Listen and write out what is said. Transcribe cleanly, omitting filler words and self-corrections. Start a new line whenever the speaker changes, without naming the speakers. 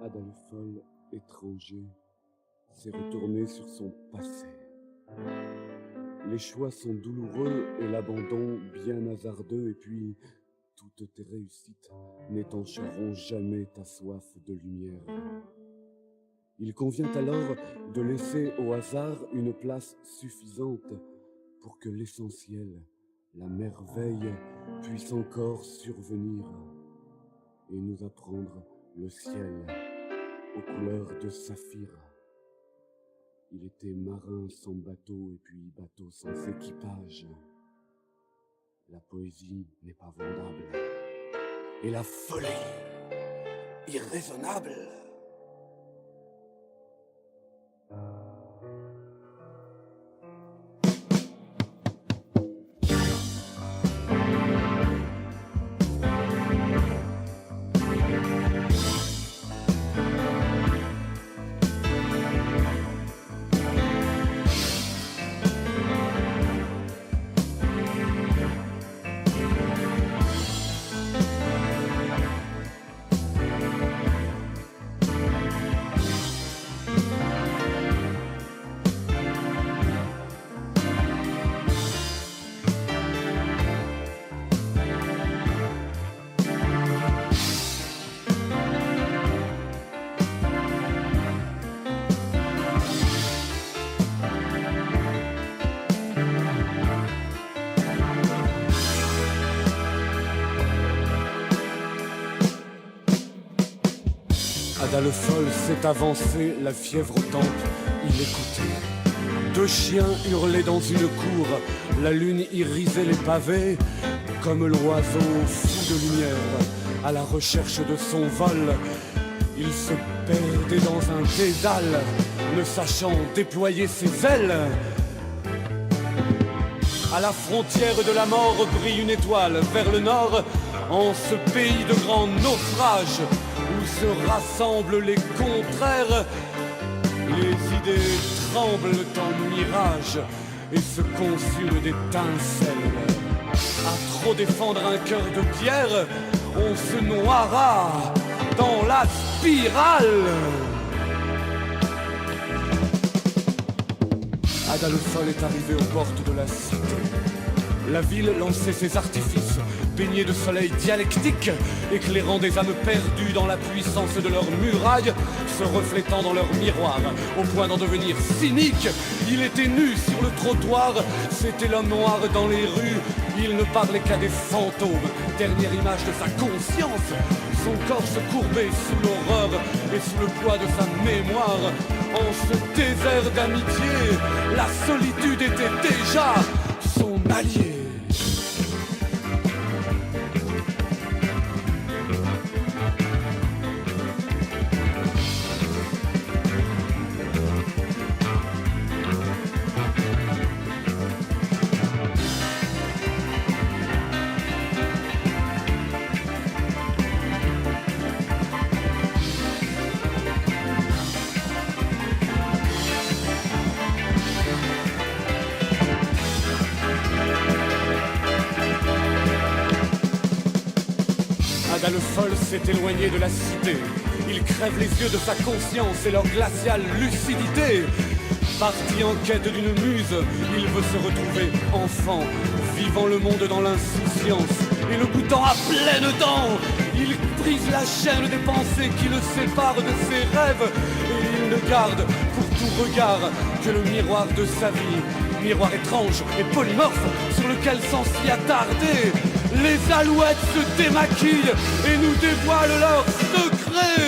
Adalfol, étranger, s'est retourné sur son passé. Les choix sont douloureux et l'abandon bien hasardeux, et puis toutes tes réussites n'étancheront jamais ta soif de lumière. Il convient alors de laisser au hasard une place suffisante pour que l'essentiel, la merveille, puisse encore survenir et nous apprendre le ciel aux couleurs de saphir. Il était marin sans bateau et puis bateau sans équipage. La poésie n'est pas vendable et la folie irraisonnable. Adalfol s'est avancé, la fièvre aux tempes, il écoutait. Deux chiens hurlaient dans une cour, la lune irisait les pavés, comme l'oiseau fou de lumière, à la recherche de son vol. Il se perdait dans un dédale, ne sachant déployer ses ailes. À la frontière de la mort brille une étoile, vers le nord, en ce pays de grands naufrages, où se rassemblent les contraires. Les idées tremblent en mirage et se consument d'étincelles. À trop défendre un cœur de pierre, on se noiera dans la spirale. Adalfol est arrivé aux portes de la cité. La ville lançait ses artifices, baignés de soleil dialectique, éclairant des âmes perdues dans la puissance de leurs murailles, se reflétant dans leurs miroirs, au point d'en devenir cynique. Il était nu sur le trottoir, c'était l'homme noir dans les rues. Il ne parlait qu'à des fantômes, dernière image de sa conscience. Son corps se courbait sous l'horreur et sous le poids de sa mémoire. En ce désert d'amitié, la solitude était déjà son allié. Adalfol s'est éloigné de la cité. Il crève les yeux de sa conscience et leur glaciale lucidité. Parti en quête d'une muse, il veut se retrouver enfant, vivant le monde dans l'insouciance et le goûtant à pleines dents. Il brise la chaîne des pensées qui le séparent de ses rêves, et il ne garde pour tout regard que le miroir de sa vie. Miroir étrange et polymorphe sur lequel sans s'y attarder, les alouettes se démaquillent et nous dévoilent leurs secrets.